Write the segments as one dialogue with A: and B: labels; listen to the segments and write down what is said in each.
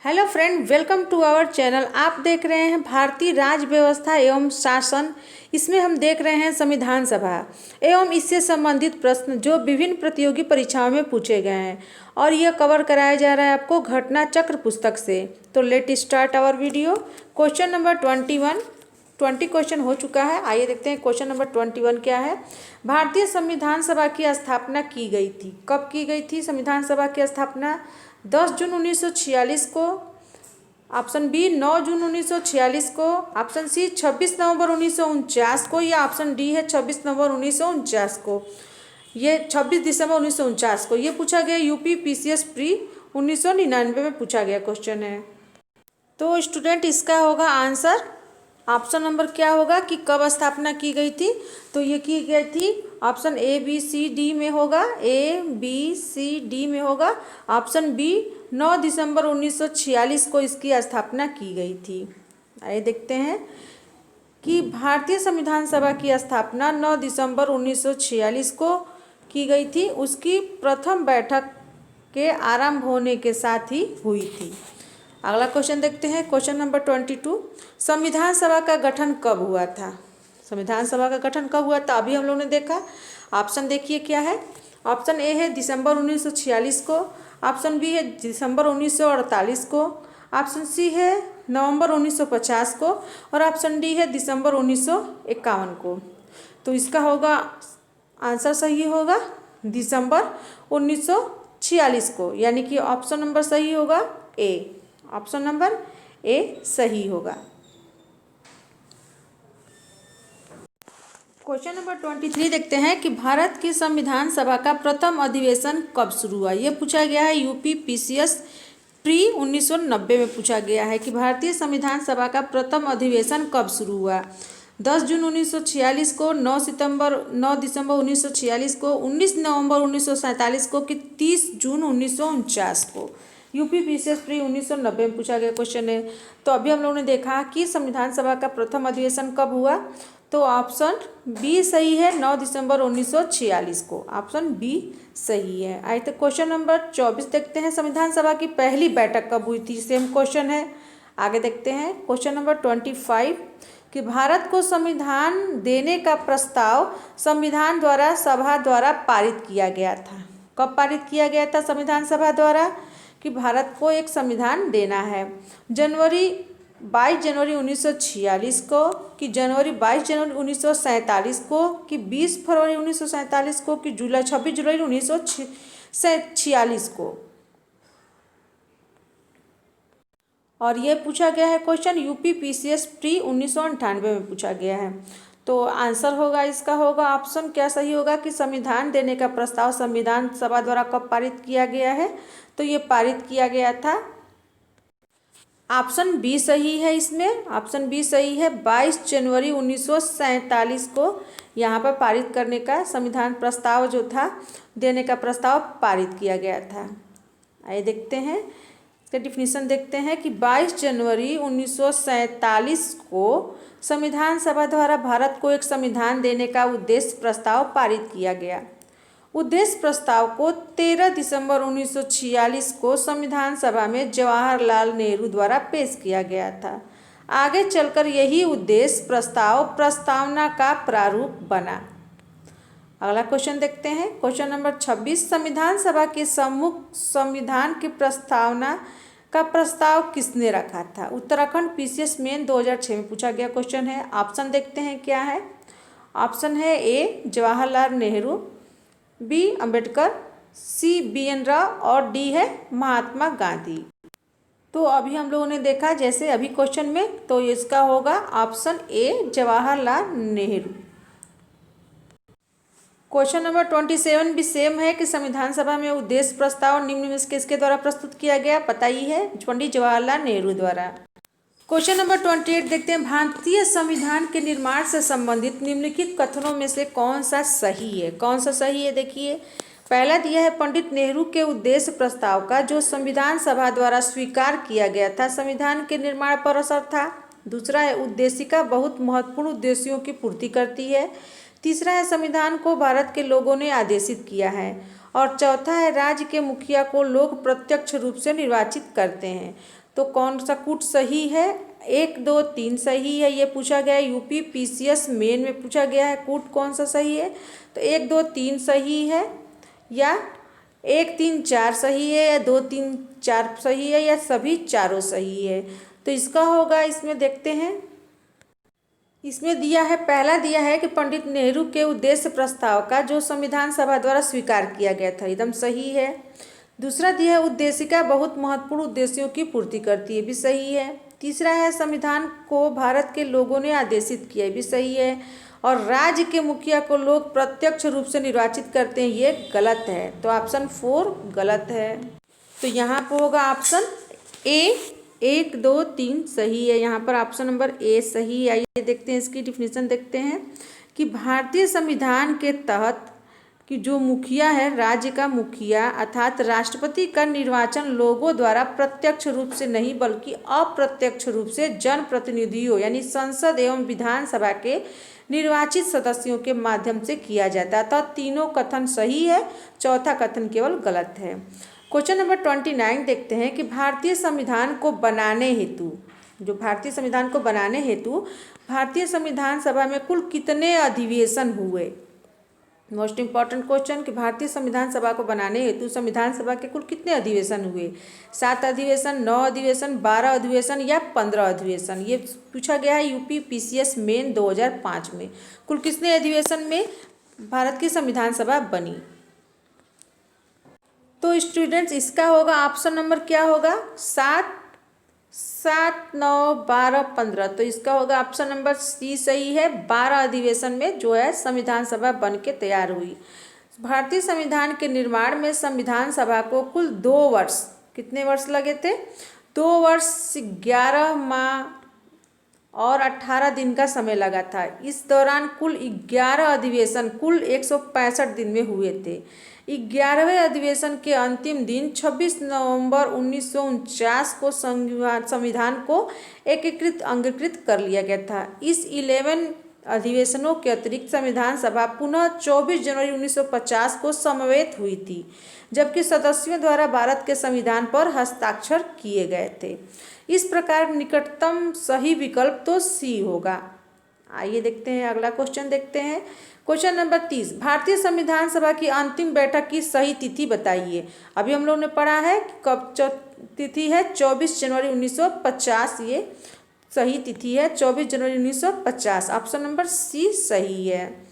A: Hello friend, welcome to our channel. आप देख रहे हैं भारतीय राज्य व्यवस्था एवं शासन। इसमें हम देख रहे हैं संविधान सभा एवं इससे संबंधित प्रश्न जो विभिन्न प्रतियोगी परीक्षाओं में पूछे गए हैं और यह कवर कराया जा रहा है आपको घटना चक्र पुस्तक से। तो let start our video. Question number 20 question हो चुका है। आइए देखते हैं क्वेश्चन नंबर 21 क्या है। भारतीय संविधान सभा की स्थापना की गई थी। कब की गई थी संविधान सभा की स्थापना? 10 जून 1946 को। ऑप्शन बी 9 जून 1946 को। ऑप्शन सी 26 नवंबर 1949 को, या ऑप्शन डी है 26 नवंबर 1949 को। ये 26 दिसंबर 1949 को ये पूछा गया। यूपी पीसीएस प्री 1999 में पूछा गया क्वेश्चन है। तो स्टूडेंट इसका होगा आंसर ऑप्शन नंबर क्या होगा कि कब स्थापना की गई थी। तो ये की गई थी option A B C D में होगा। ए बी सी डी में होगा। ऑप्शन बी 9 दिसंबर 1946 को इसकी स्थापना की गई थी। आइए देखते हैं कि भारतीय संविधान सभा की स्थापना 9 दिसंबर 1946 को की गई थी। उसकी प्रथम बैठक के आरंभ होने के साथ ही हुई थी। अगला क्वेश्चन देखते हैं। क्वेश्चन नंबर 22, संविधान सभा का गठन कब हुआ था? संविधान सभा का गठन कब हुआ था अभी हम लोगों ने देखा। ऑप्शन देखिए क्या है। ऑप्शन ए है दिसंबर 1946 को। ऑप्शन बी है दिसंबर 1948 को। ऑप्शन सी है नवंबर 1950 को। और ऑप्शन डी है दिसंबर 1951 को। तो इसका होगा आंसर सही होगा दिसंबर 1946 को, यानी कि ऑप्शन नंबर सही होगा ए। ऑप्शन नंबर ए सही होगा। क्वेश्चन नंबर 23 देखते हैं कि भारत की संविधान सभा का प्रथम अधिवेशन कब शुरू हुआ। यह पूछा गया है यूपी पीसीएस प्री 1990 में पूछा गया है कि भारतीय संविधान सभा का प्रथम अधिवेशन कब शुरू हुआ। 10 जून 1946 को, 9 दिसंबर 1946 को, 19 नवंबर 1947 को कि 30 जून 1949 को। यूपी पीसीएस प्री 1990 में पूछा गया क्वेश्चन है। तो अभी हम लोगों ने देखा कि संविधान सभा का प्रथम अधिवेशन कब हुआ। तो ऑप्शन बी सही है 9 दिसंबर 1946 को। ऑप्शन बी सही है। आइए तो क्वेश्चन नंबर 24 देखते हैं। संविधान सभा की पहली बैठक कब हुई थी? सेम क्वेश्चन है। आगे देखते हैं क्वेश्चन नंबर 25 कि भारत को संविधान देने का प्रस्ताव संविधान द्वारा सभा द्वारा पारित किया गया था। कब पारित किया गया था संविधान सभा द्वारा कि भारत को एक संविधान देना है? 22 जनवरी 1946 को, कि 22 जनवरी 1947 को, कि 20 फरवरी 1947 को, कि 26 जुलाई 1946 को। और ये पूछा गया है क्वेश्चन यूपी पीसीएस प्री 1998 में पूछा गया है। तो आंसर होगा इसका होगा ऑप्शन क्या सही होगा कि संविधान देने का प्रस्ताव संविधान सभा द्वारा कब पारित किया गया है। तो ये पारित किया गया था। ऑप्शन बी सही है। इसमें ऑप्शन बी सही है। 22 जनवरी 1947 को यहाँ पर पारित करने का संविधान प्रस्ताव जो था देने का प्रस्ताव पारित किया गया था। आइए देखते हैं इसका डिफिनीशन देखते हैं कि 22 जनवरी 1947 को संविधान सभा द्वारा भारत को एक संविधान देने का उद्देश्य प्रस्ताव पारित किया गया। उद्देश्य प्रस्ताव को 13 दिसंबर 1946 को संविधान सभा में जवाहरलाल नेहरू द्वारा पेश किया गया था। आगे चलकर यही उद्देश्य प्रस्ताव प्रस्तावना का प्रारूप बना। अगला क्वेश्चन देखते हैं। क्वेश्चन नंबर 26 संविधान सभा के सम्मुख संविधान की प्रस्तावना का प्रस्ताव किसने रखा था? उत्तराखंड पीसीएस मेन 2006 में पूछा गया क्वेश्चन है। ऑप्शन देखते हैं क्या है। ऑप्शन है ए जवाहरलाल नेहरू, बी अंबेडकर, सी BN राव और डी है महात्मा गांधी। तो अभी हम लोगों ने देखा जैसे अभी क्वेश्चन में, तो इसका होगा option A Jawaharlal Nehru. Question number 27 भी सेम है कि संविधान सभा में उद्देश्य प्रस्ताव निम्न में से किसके द्वारा प्रस्तुत किया गया? बताइए है पंडित जवाहरलाल नेहरू द्वारा। क्वेश्चन नंबर 28 देखते हैं। भारतीय संविधान के निर्माण से संबंधित निम्नलिखित कथनों में से कौन सा सही है? कौन सा सही है देखिए। पहला दिया है पंडित नेहरू के उद्देश्य प्रस्ताव का जो संविधान सभा द्वारा स्वीकार किया गया था संविधान के निर्माण पर असर था। दूसरा है उद्देशिका बहुत महत्वपूर्ण उद्देश्यों की पूर्ति करती है। तीसरा है संविधान को भारत के लोगों ने आदेशित किया है। और चौथा है राज्य के मुखिया को लोग प्रत्यक्ष रूप से निर्वाचित करते हैं। तो कौन सा कूट सही है? 1, 2, 3 सही है, ये पूछा गया है। यूपी पीसीएस मेन में पूछा गया है कूट कौन सा सही है, तो 1, 2, 3 सही है, या 1, 3, 4 सही है, या 2, 3, 4 सही है, या सभी चारों सही है। तो इसका होगा, इसमें देखते हैं, इसमें दिया है, पहला दिया है कि पंडित नेहरू के उद्देश्य प्रस्ताव का जो संविधान सभा द्वारा स्वीकार किया गया था, एकदम सही है। दूसरा दिया है उद्देशिका बहुत महत्वपूर्ण उद्देश्यों की पूर्ति करती है, भी सही है। तीसरा है संविधान को भारत के लोगों ने आदेशित किया, भी सही है। और राज्य के मुखिया को लोग प्रत्यक्ष रूप से निर्वाचित करते हैं, ये गलत है, तो ऑप्शन 4 गलत है। तो यहाँ पर होगा ऑप्शन ए, 1, 2, 3 सही है, यहाँ पर ऑप्शन नंबर ए सही है। आइए देखते हैं, इसकी डिफिनीशन देखते हैं कि भारतीय संविधान के तहत कि जो मुखिया है, राज्य का मुखिया अर्थात राष्ट्रपति का निर्वाचन लोगों द्वारा प्रत्यक्ष रूप से नहीं बल्कि अप्रत्यक्ष रूप से जनप्रतिनिधियों यानी संसद एवं विधानसभा के निर्वाचित सदस्यों के माध्यम से किया जाता है। तो तीनों कथन सही है, चौथा कथन केवल गलत है। क्वेश्चन नंबर 29 देखते हैं कि भारतीय संविधान को बनाने हेतु, जो भारतीय संविधान को बनाने हेतु भारतीय संविधान सभा में कुल कितने अधिवेशन हुए? मोस्ट इंपॉर्टेंट क्वेश्चन कि भारतीय संविधान सभा को बनाने हेतु संविधान सभा के कुल कितने अधिवेशन हुए? 7 अधिवेशन, 9 अधिवेशन, 12 अधिवेशन या 15 अधिवेशन? ये पूछा गया है यूपी पीसीएस मेन 2005 में। कुल कितने अधिवेशन में भारत की संविधान सभा बनी? तो स्टूडेंट्स इसका होगा ऑप्शन नंबर क्या होगा? 7, 9, 12, 15। तो इसका होगा ऑप्शन नंबर सी सही है। 12 अधिवेशन में जो है संविधान सभा बन के तैयार हुई। भारतीय संविधान के निर्माण में संविधान सभा को कुल 2 वर्ष, कितने वर्ष लगे थे? 2 वर्ष 11 माह और 18 दिन का समय लगा था। इस दौरान कुल 11 अधिवेशन कुल 165 दिन में हुए थे। 11वें अधिवेशन के अंतिम दिन 26 नवंबर 1949 को संविधान को एकीकृत अंगीकृत कर लिया गया था। इस 11 अधिवेशनों के अतिरिक्त संविधान सभा पुनः 24 जनवरी 1950 को समवेत हुई थी, जबकि सदस्यों द्वारा भारत के संविधान पर हस्ताक्षर किए गए थे। इस प्रकार निकटतम सही विकल्प तो सी होगा। आइए देखते हैं, अगला क्वेश्चन देखते हैं। क्वेश्चन नंबर 30, भारतीय संविधान सभा की अंतिम बैठक की सही तिथि बताइए। अभी हम लोगों ने पढ़ा है कि कब तिथि है 24 जनवरी 1950, ये सही तिथि है 24 जनवरी 1950। ऑप्शन नंबर सी सही है।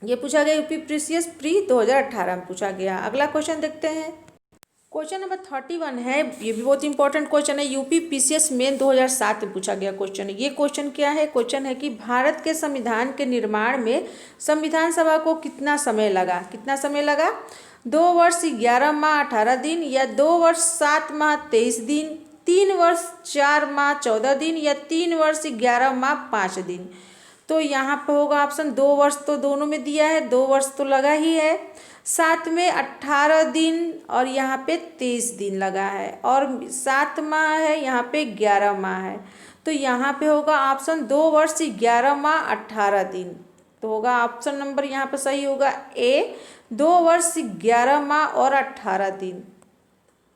A: ये पूछा गया यूपी पीसीएस प्री 2018 में पूछा गया। अगला क्वेश्चन देखते हैं। क्वेश्चन नंबर 31 है, ये भी बहुत इंपॉर्टेंट क्वेश्चन है, यूपी पीसीएस मेन 2007 में पूछा गया क्वेश्चन है। ये क्वेश्चन क्या है? क्वेश्चन है कि भारत के संविधान के निर्माण में संविधान सभा को कितना समय लगा? कितना समय लगा? 2 वर्ष 11 माह 18 दिन, या 2 वर्ष 7 माह 23 दिन, 3 वर्ष 4 माह 14 दिन, या 3 वर्ष 11 माह 5 दिन? तो यहाँ पे होगा ऑप्शन 2 वर्ष, तो दोनों में दिया है, 2 वर्ष तो लगा ही है, 7 में 18 दिन और यहाँ पे 23 दिन लगा है, और 7 माह है, यहाँ पे 11 माह है। तो यहाँ पे होगा ऑप्शन 2 वर्ष 11 माह 18 दिन। तो होगा ऑप्शन नंबर यहाँ पे सही होगा ए, 2 वर्ष 11 माह और 18 दिन।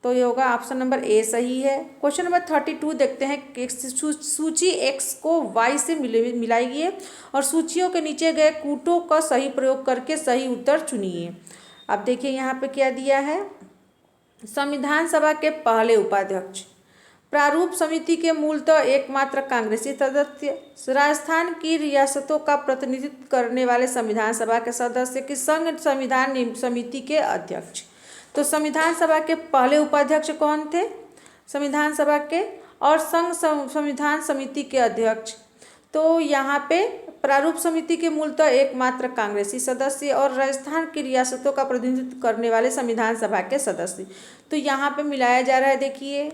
A: तो ये होगा ऑप्शन नंबर ए सही है। क्वेश्चन नंबर 32 देखते हैं। सूची एक्स को वाई से मिलाइए और सूचियों के नीचे गए कूटों का सही प्रयोग करके सही उत्तर चुनिए। अब देखिए यहाँ पे क्या दिया है। संविधान सभा के पहले उपाध्यक्ष, प्रारूप समिति के मूलतः एकमात्र कांग्रेसी सदस्य, राजस्थान की रियासतों का प्रतिनिधित्व करने वाले संविधान सभा के सदस्य की संघ संविधान समिति के अध्यक्ष। तो संविधान सभा के पहले उपाध्यक्ष कौन थे? संविधान सभा के, और संघ संविधान समिति के अध्यक्ष। तो यहाँ पे प्रारूप समिति के मूलतः एकमात्र कांग्रेसी सदस्य और राजस्थान की रियासतों का प्रतिनिधित्व करने वाले संविधान सभा के सदस्य। तो यहाँ पे मिलाया जा रहा है, देखिए।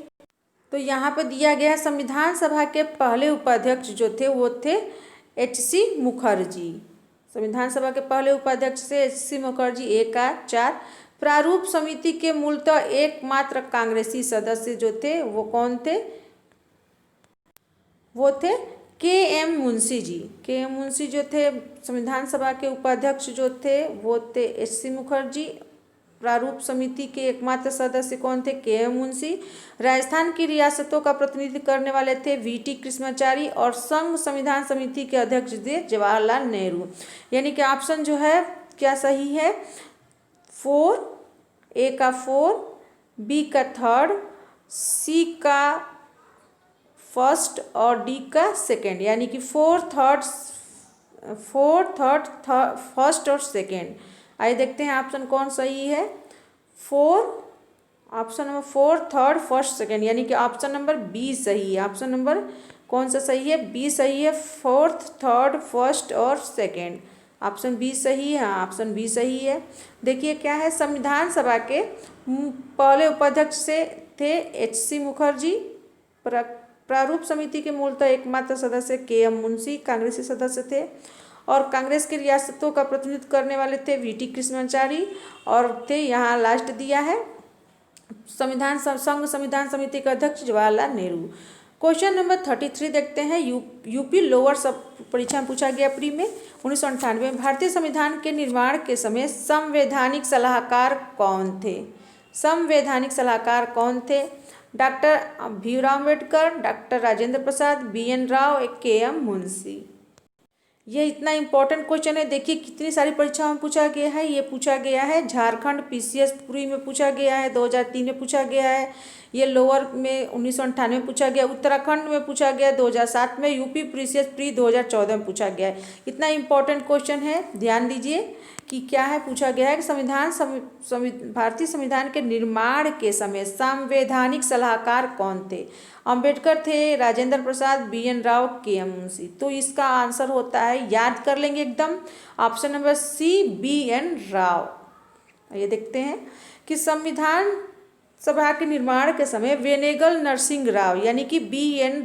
A: तो यहाँ पे दिया गया है संविधान सभा के पहले उपाध्यक्ष जो थे वो थे एच.सी. मुखर्जी। संविधान सभा के पहले उपाध्यक्ष से एच.सी. मुखर्जी 1 का 4। प्रारूप समिति के मूलतः एकमात्र कांग्रेसी सदस्य जो थे वो कौन थे? वो थे के.एम. मुंशी जी। के.एम. मुंशी जो थे संविधान सभा के उपाध्यक्ष जो थे वो थे एच.सी. मुखर्जी प्रारूप समिति के एकमात्र सदस्य कौन थे? के.एम. मुंशी। राजस्थान की रियासतों का प्रतिनिधित्व करने वाले थे वी.टी. कृष्णाचारी और संघ संविधान समिति के अध्यक्ष थे जवाहरलाल नेहरू। यानी कि ऑप्शन जो है क्या सही है? 4, ए का 4, बी का 3rd, सी का 1st और डी का 2nd, यानी कि 4, 3rd, 1st और 2nd। आइए देखते हैं ऑप्शन कौन सही है। 4, option number 4, 3rd, 1st, 2nd, यानी कि ऑप्शन नंबर बी सही है। ऑप्शन नंबर कौन सा सही है? बी सही है। 4th, 3rd, 1st और 2nd, ऑप्शन बी सही है। हाँ, ऑप्शन बी सही है। देखिए क्या है, संविधान सभा के पहले उपाध्यक्ष से थे H.C. मुखर्जी। प्रारूप समिति के मूलतः एकमात्र सदस्य के.एम. मुंशी कांग्रेसी सदस्य थे और कांग्रेस की रियासतों का प्रतिनिधित्व करने वाले थे वी.टी. कृष्णाचारी और थे, यहाँ लास्ट दिया है, संघ संविधान समिति के अध्यक्ष जवाहरलाल नेहरू। क्वेश्चन नंबर 33 देखते हैं। यूपी लोअर सब परीक्षा में पूछा गया प्री में 1998 में भारतीय संविधान के निर्माण के समय संवैधानिक सलाहकार कौन थे? संवैधानिक सलाहकार कौन थे? Doctor Bhimrao Ambedkar, doctor Rajendra Prasad, B N. Rau, K M. Munshi. ये इतना इंपॉर्टेंट क्वेश्चन है। देखिए कितनी सारी परीक्षाओं में पूछा गया है। ये पूछा गया है झारखंड पीसीएस पूरी में पूछा गया है, 2003 में पूछा गया है। ये लोअर में 1998 में पूछा गया, उत्तराखंड में पूछा गया 2007 में, यूपी पीसीएस प्री 2014 में पूछा गया है। इतना इंपॉर्टेंट क्वेश्चन है। ध्यान दीजिए कि क्या है, पूछा गया है कि भारतीय संविधान के निर्माण के समय संवैधानिक सलाहकार कौन थे? अंबेडकर थे, राजेंद्र प्रसाद, बी.एन. राव, के.एम. मुंशी। तो इसका आंसर होता है, याद कर लेंगे एकदम, option number C, B N. Rau. ये देखते हैं कि संविधान सभा के निर्माण के समय वेनेगल नरसिंह राव, यानी कि बी.एन.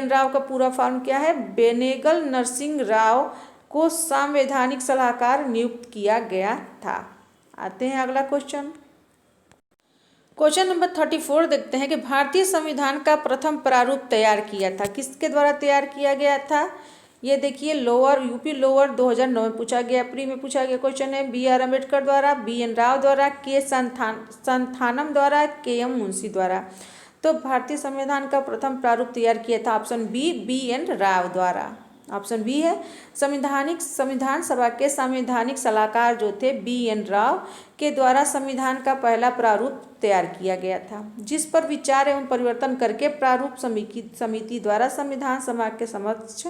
A: राव का पूरा फॉर्म क्या है? वेनेगल नरसिंह राव को संवैधानिक सलाहकार नियुक्त किया गया था। आते हैं अगला क्वेश्चन। क्वेश्चन नंबर 34 देखते हैं कि भारतीय संविधान का प्रथम प्रारूप तैयार किया था, किसके द्वारा तैयार किया गया था? ये देखिए यूपी लोअर 2009 में पूछा गया, प्री में पूछा गया क्वेश्चन है। बी.आर. अम्बेडकर द्वारा, बी.एन. राव द्वारा, के संथानम द्वारा, के.एम. मुंशी द्वारा। तो भारतीय संविधान का प्रथम प्रारूप तैयार किया था ऑप्शन बी, बी.एन. राव द्वारा। ऑप्शन बी है। संविधान सभा के संवैधानिक सलाहकार जो थे बी.एन. राव के द्वारा संविधान का पहला प्रारूप तैयार किया गया था, जिस पर विचार एवं परिवर्तन करके प्रारूप समिति द्वारा संविधान सभा के समक्ष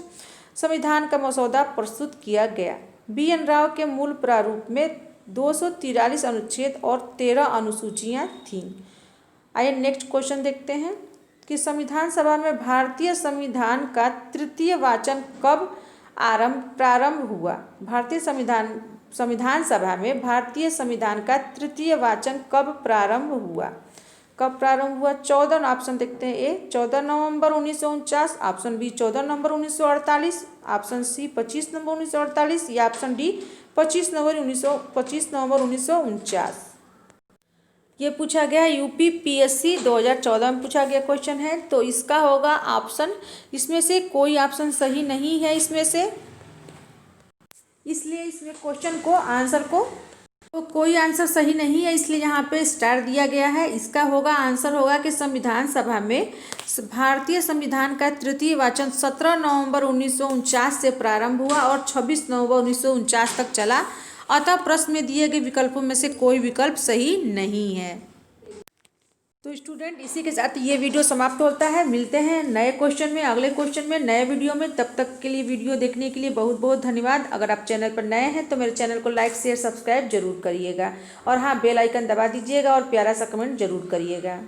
A: संविधान का मसौदा प्रस्तुत किया गया। बी.एन. राव के मूल प्रारूप में 243 अनुच्छेद और 13 अनुसूचियाँ थीं। आइए नेक्स्ट क्वेश्चन देखते हैं कि संविधान सभा में भारतीय संविधान का तृतीय वाचन कब प्रारंभ हुआ? भारतीय संविधान सभा में भारतीय संविधान का तृतीय वाचन कब प्रारंभ हुआ? 14 ऑप्शन देखते हैं। ए 14 नवंबर 1949, ऑप्शन बी 14 नवंबर 1948, ऑप्शन सी 25 नवंबर 1948 या ऑप्शन डी 25 नवंबर 1949। ये पूछा गया है यूपी पीएससी 2014 में पूछा गया क्वेश्चन है। तो इसका होगा ऑप्शन, इसमें से कोई ऑप्शन सही नहीं है इसमें से, इसलिए इसमें क्वेश्चन को आंसर को तो कोई आंसर सही नहीं है, इसलिए यहाँ पे स्टार दिया गया है। इसका होगा आंसर होगा कि संविधान सभा में भारतीय संविधान का तृतीय वाचन 17 नवंबर 1949 से प्रारंभ हुआ और 26 नवंबर 1949 तक चला। अतः प्रश्न में दिए गए विकल्पों में से कोई विकल्प सही नहीं है। तो स्टूडेंट, इसी के साथ ये वीडियो समाप्त होता है। मिलते हैं नए क्वेश्चन में, अगले क्वेश्चन में, नए वीडियो में। तब तक के लिए वीडियो देखने के लिए बहुत बहुत धन्यवाद। अगर आप चैनल पर नए हैं तो मेरे चैनल को लाइक शेयर सब्सक्राइब जरूर करिएगा और हाँ, बेल आइकन दबा दीजिएगा और प्यारा सा कमेंट जरूर करिएगा।